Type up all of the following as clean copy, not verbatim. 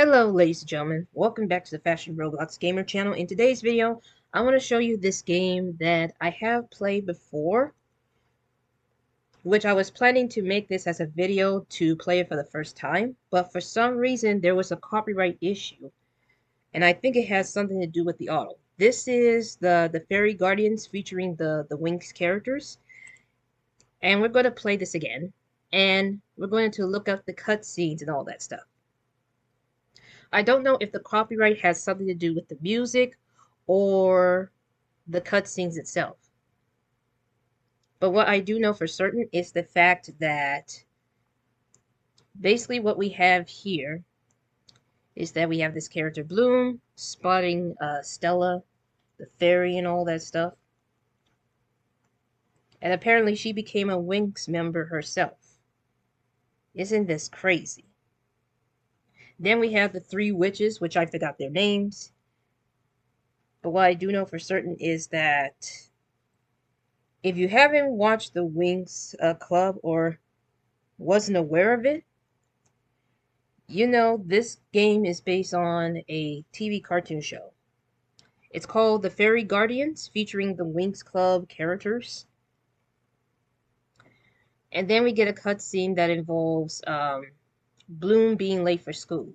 Hello ladies and gentlemen, welcome back to the Fashion Roblox Gamer channel. In today's video, I want to show you this game that I have played before, which I was planning to make this as a video to play it for the first time, but for some reason there was a copyright issue, and I think it has something to do with the auto. This is the Fairy Guardians featuring the Winx characters, and we're going to play this again, and we're going to look up the cutscenes and all that stuff. I don't know if the copyright has something to do with the music or the cutscenes itself. But what I do know for certain is the fact that basically what we have here is that we have this character Bloom spotting Stella, the fairy and all that stuff. And apparently she became a Winx member herself. Isn't this crazy? Then we have the three witches, which I forgot their names. But what I do know for certain is that if you haven't watched the Winx Club or wasn't aware of it, you know this game is based on a TV cartoon show. It's called The Fairy Guardians, featuring the Winx Club characters. And then we get a cutscene that involves Bloom being late for school.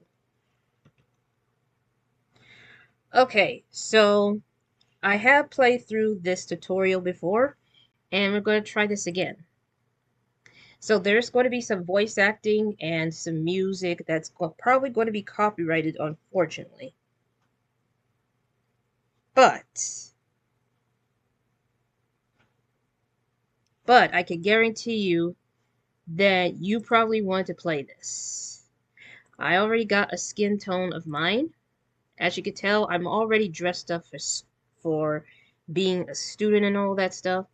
Okay, so I have played through this tutorial before, and we're going to try this again. So there's going to be some voice acting and some music that's probably going to be copyrighted, unfortunately. But I can guarantee you that you probably want to play this. I already got a skin tone of mine. As you can tell, I'm already dressed up for being a student and all that stuff.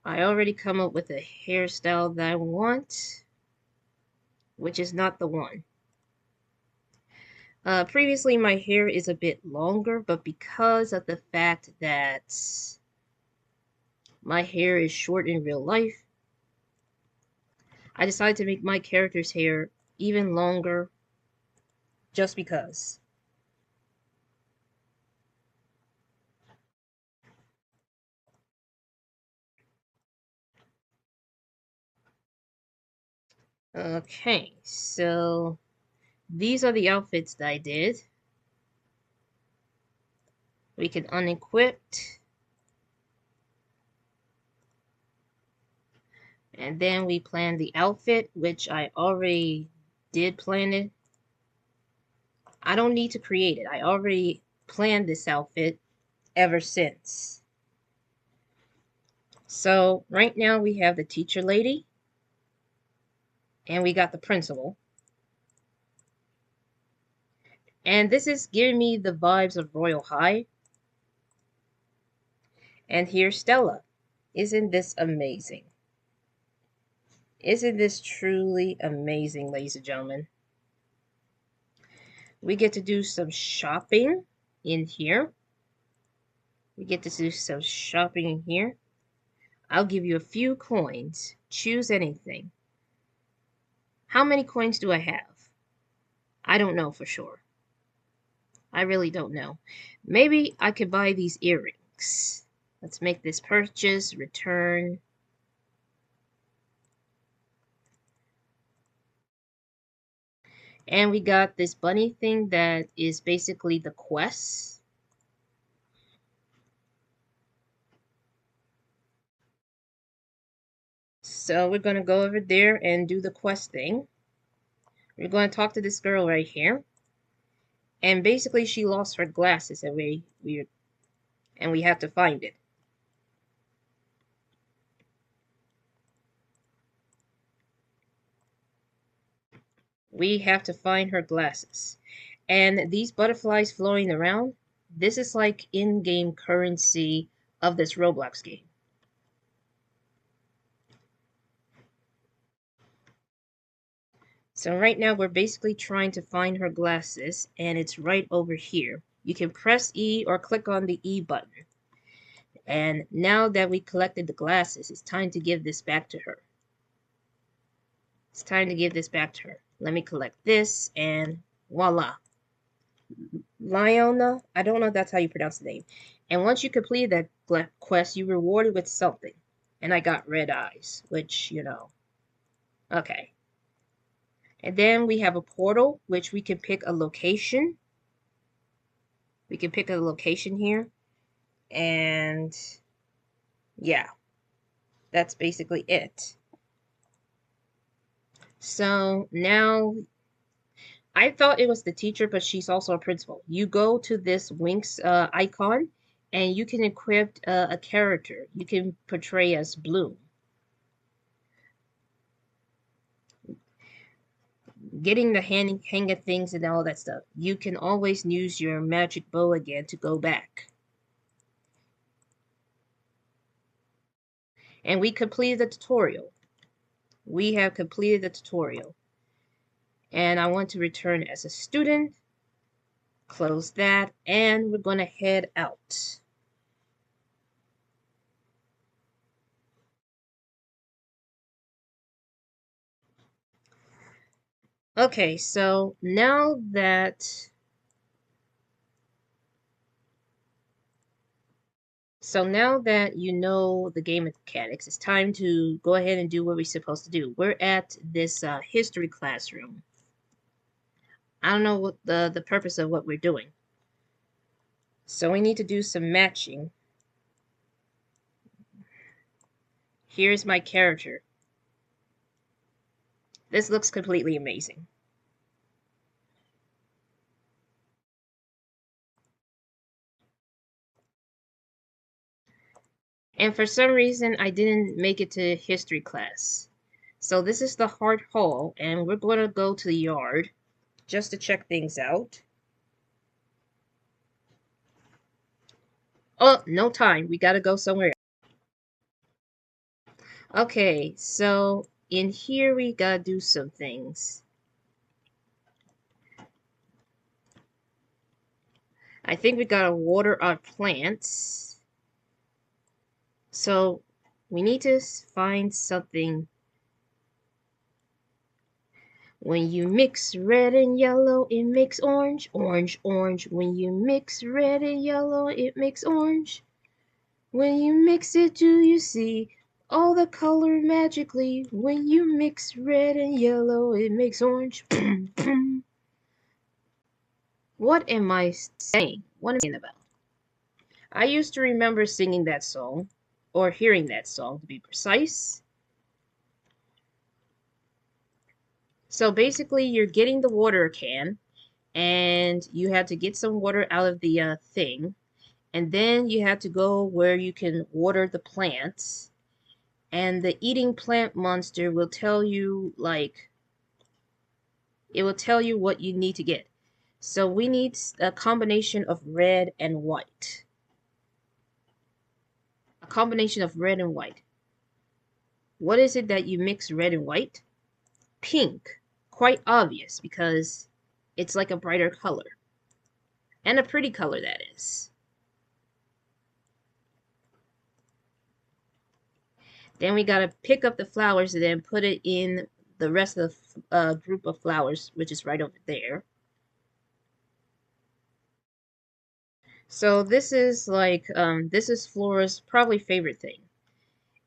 I already come up with a hairstyle that I want, which is not the one. Previously, my hair is a bit longer, but because of the fact that my hair is short in real life, I decided to make my character's hair even longer just because. Okay, so these are the outfits that I did. We can unequip. And then we plan the outfit, which I already did plan it. I don't need to create it. I already planned this outfit ever since. So right now we have the teacher lady. And we got the principal. And this is giving me the vibes of Royal High. And here's Stella. Isn't this amazing? Isn't this truly amazing, ladies and gentlemen? We get to do some shopping in here. We get to do some shopping in here. I'll give you a few coins. Choose anything. How many coins do I have? I don't know for sure. I really don't know. Maybe I could buy these earrings. Let's make this purchase, return. And we got this bunny thing that is basically the quest. So we're going to go over there and do the quest thing. We're going to talk to this girl right here. And basically she lost her glasses and we have to find it. We have to find her glasses. And these butterflies flowing around, this is like in-game currency of this Roblox game. So right now we're basically trying to find her glasses, and it's right over here. You can press E or click on the E button. And now that we collected the glasses, it's time to give this back to her. It's time to give this back to her. Let me collect this, and Voila. Lyona, I don't know if that's how you pronounce the name. And once you complete that quest, you rewarded with something. And I got red eyes, which, okay. And then we have a portal, which we can pick a location. We can pick a location here. And yeah, that's basically it. So now I thought it was the teacher, but she's also a principal. You go to this Winx icon, and you can equip a character. You can portray as Bloom. Getting the hang of things and all that stuff. You can always use your magic bow again to go back. And we completed the tutorial. We have completed the tutorial. And I want to return as a student. Close that, and we're going to head out. Okay, so now that you know the game mechanics, it's time to go ahead and do what we're supposed to do. We're at this history classroom. I don't know what the purpose of what we're doing. So we need to do some matching. Here's my character. This looks completely amazing. And for some reason, I didn't make it to history class. So this is the hard hall, and we're going to go to the yard just to check things out. Oh, no time. We gotta go somewhere else. Okay, so in here we gotta do some things. I think we gotta water our plants. So we need to find something. When you mix red and yellow, it makes orange, orange, orange. When you mix red and yellow, it makes orange. When you mix it, do you see all the color magically? When you mix red and yellow, it makes orange. What am I saying? What am I saying about? I used to remember singing that song, or hearing that song to be precise. So basically, you're getting the water can, and you have to get some water out of the thing, and then you have to go where you can water the plants, and the eating plant monster will tell you, like, it will tell you what you need to get. So we need a combination of red and white. A combination of red and white. What is it that you mix red and white? Pink. Quite obvious because it's like a brighter color. And a pretty color, that is. Then we gotta pick up the flowers and then put it in the rest of the group of flowers, which is right over there. So this is like, this is Flora's probably favorite thing.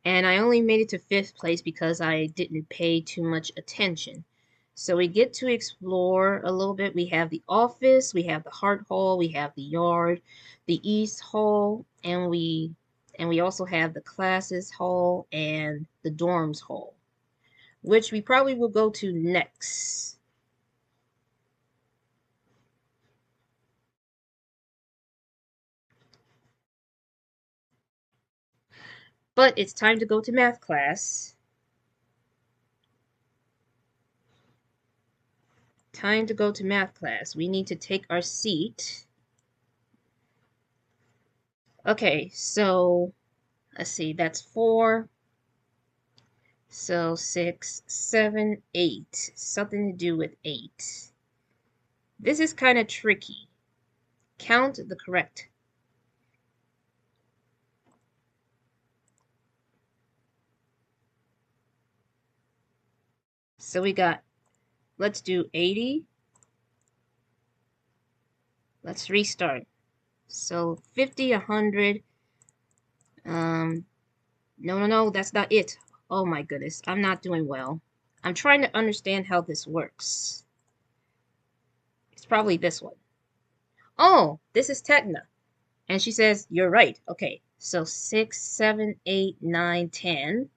And I only made it to 5th place because I didn't pay too much attention. So we get to explore a little bit. We have the office, we have the Heart Hall, we have the yard, the East Hall, and we also have the classes hall and the dorms hall, which we probably will go to next. But it's time to go to math class. Time to go to math class. We need to take our seat. Okay, so let's see, that's 4. So 6, 7, 8. Something to do with 8. This is kind of tricky. Count the correct. So we got, let's do 80, Let's restart. So 50, 100. No, that's not it. Oh my goodness, I'm not doing well. I'm trying to understand how this works. It's probably this one. Oh, this is Techna. And she says, you're right. Okay, so 6, 7, 8, 9, 10.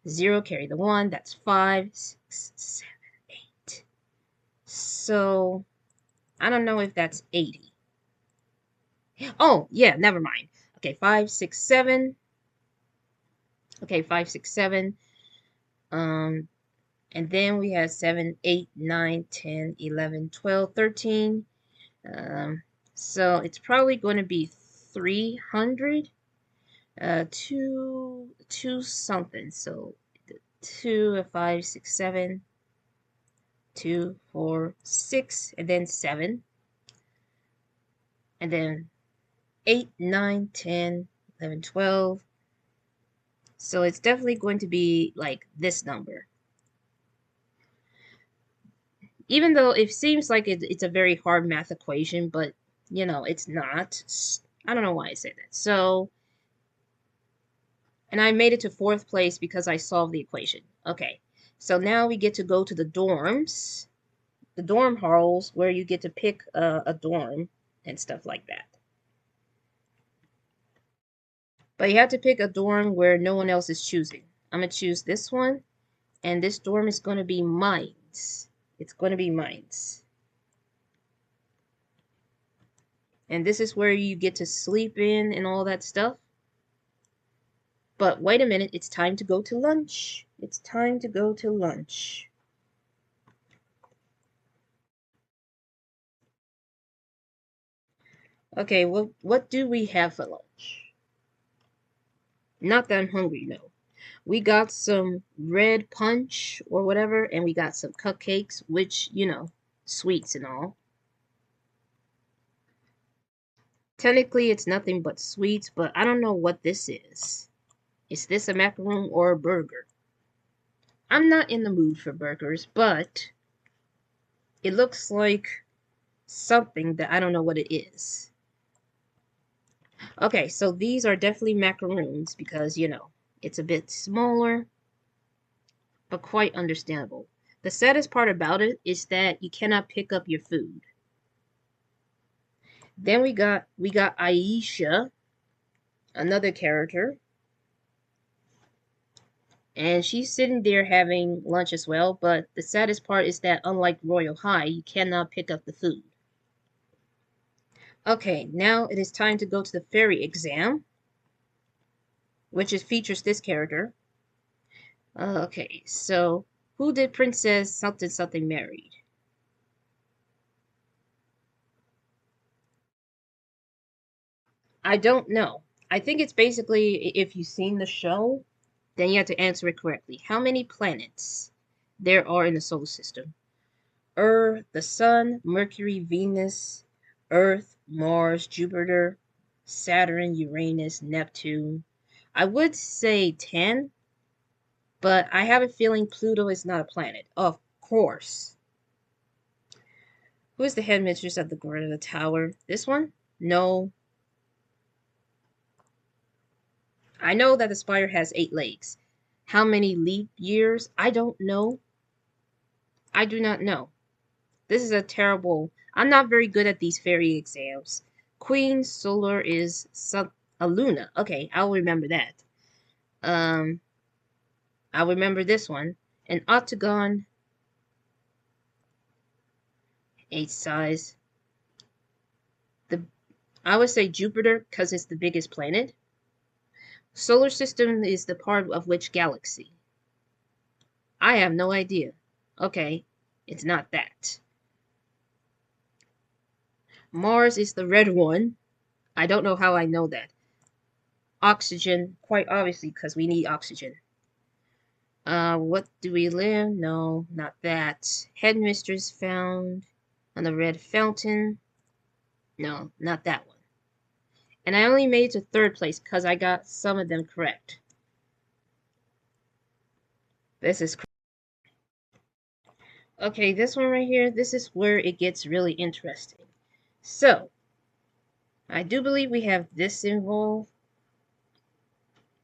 0, carry the 1. That's 5, 6, 7, 8. So, I don't know if that's 80. Oh, yeah, never mind. Okay, 5, 6, 7. Okay, 5, 6, 7. And then we have 7, 8, 9, 10, 11, 12, 13. So it's probably going to be 300. 2 something. So 2, 5, 6, 7. 2, 4, 6, and then 7. And then 8, 9, 10, 11, 12. So it's definitely going to be like this number. Even though it seems like it's a very hard math equation, but you know, it's not. I don't know why I said that. So, and I made it to 4th place because I solved the equation. Okay, so now we get to go to the dorms, the dorm halls, where you get to pick a dorm and stuff like that. But you have to pick a dorm where no one else is choosing. I'm going to choose this one, and this dorm is going to be mines. It's going to be mines. And this is where you get to sleep in and all that stuff. But wait a minute, it's time to go to lunch. It's time to go to lunch. Okay, well, what do we have for lunch? Not that I'm hungry, no. We got some red punch or whatever, and we got some cupcakes, which, you know, sweets and all. Technically, it's nothing but sweets, but I don't know what this is. Is this a macaroon or a burger? I'm not in the mood for burgers, but it looks like something that I don't know what it is. Okay, so these are definitely macaroons because, you know, it's a bit smaller, but quite understandable. The saddest part about it is that you cannot pick up your food. Then we got Aisha, another character, and she's sitting there having lunch as well, but the saddest part is that unlike Royal High, you cannot pick up the food. Okay, now it is time to go to the fairy exam, which features this character. Okay, so who did Princess something something married? I don't know. I think it's basically if you've seen the show, then you have to answer it correctly. How many planets there are in the solar system? Earth, the Sun, Mercury, Venus, Earth, Mars, Jupiter, Saturn, Uranus, Neptune. I would say 10, but I have a feeling Pluto is not a planet. Of course. Who is the headmistress of the Gorilla Tower? This one? No. I know that the spire has 8 legs. How many leap years? I don't know. I do not know. This is a terrible... I'm not very good at these fairy exams. Queen Solar is a Luna. Okay, I'll remember that. I'll remember this one. An octagon, 8 size. I would say Jupiter because it's the biggest planet. Solar system is the part of which galaxy? I have no idea. Okay, it's not that. Mars is the red one. I don't know how I know that. Oxygen, quite obviously, because we need oxygen. What do we live? No, not that. Headmistress found on the red fountain. No, not that one. And I only made it to 3rd place because I got some of them correct. This is okay, this one right here, this is where it gets really interesting. So, I do believe we have this involved.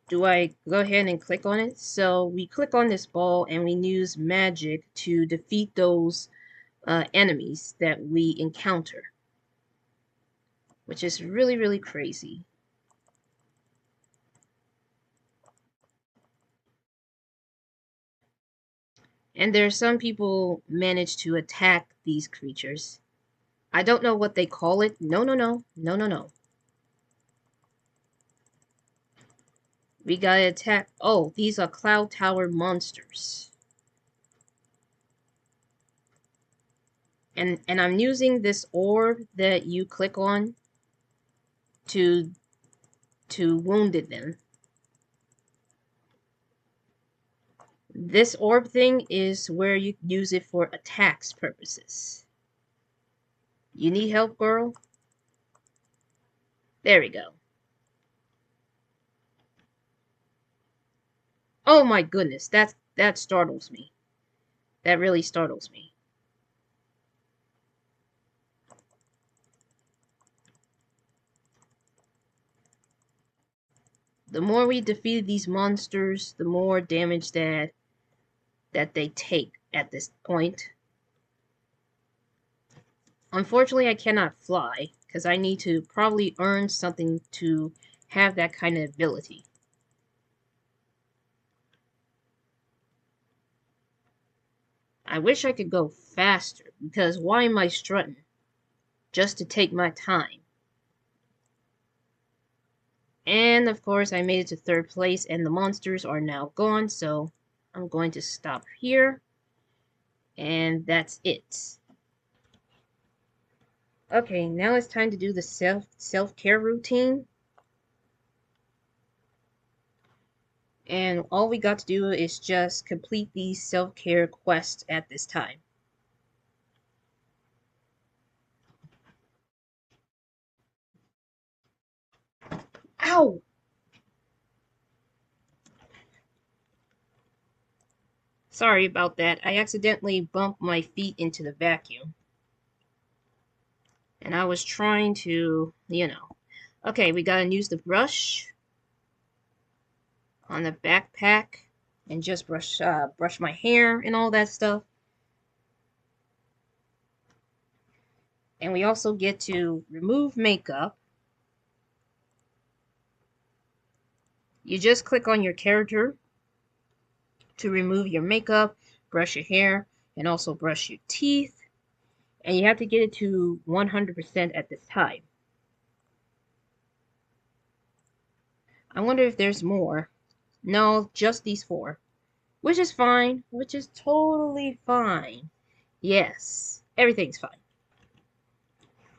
Do I go ahead and click on it? So we click on this ball and we use magic to defeat those enemies that we encounter, which is really, really crazy. And there are some people manage to attack these creatures. I don't know what they call it. No, no, no. No, no, no. We gotta attack. Oh, these are Cloud Tower monsters. And I'm using this orb that you click on to wounded them. This orb thing is where you use it for attacks purposes. You need help, girl? There we go. Oh my goodness, that startles me. That really startles me. The more we defeat these monsters, the more damage that they take at this point. Unfortunately, I cannot fly, because I need to probably earn something to have that kind of ability. I wish I could go faster, because why am I strutting? Just to take my time. And of course, I made it to 3rd place, and the monsters are now gone, so I'm going to stop here. And that's it. Okay, now it's time to do the self-care routine. And all we got to do is just complete these self-care quests at this time. Ow! Sorry about that. I accidentally bumped my feet into the vacuum. And I was trying to, you know. Okay, we gotta use the brush on the backpack and just brush my hair and all that stuff. And we also get to remove makeup. You just click on your character to remove your makeup, brush your hair, and also brush your teeth. And you have to get it to 100% at this time. I wonder if there's more. No, just these 4. Which is fine. Which is totally fine. Yes, everything's fine.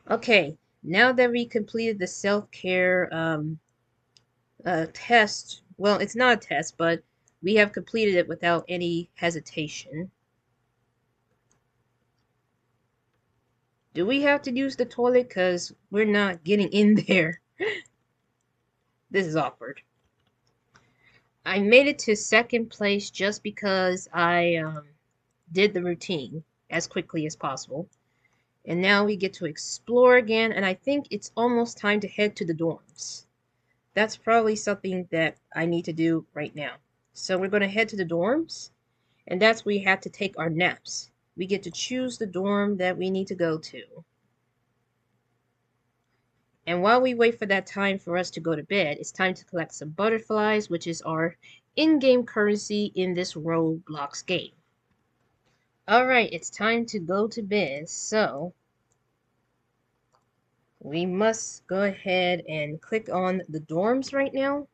Okay, now that we completed the self-care test, well, it's not a test, but we have completed it without any hesitation. Do we have to use the toilet? Because we're not getting in there. This is awkward. I made it to 2nd place just because I did the routine as quickly as possible. And now we get to explore again, and I think it's almost time to head to the dorms. That's probably something that I need to do right now. So we're going to head to the dorms, and that's where we have to take our naps. We get to choose the dorm that we need to go to. And while we wait for that time for us to go to bed, it's time to collect some butterflies, which is our in-game currency in this Roblox game. Alright, it's time to go to bed, so we must go ahead and click on the dorms right now.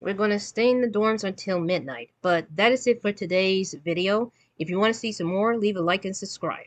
We're going to stay in the dorms until midnight, but that is it for today's video. If you want to see some more, leave a like and subscribe.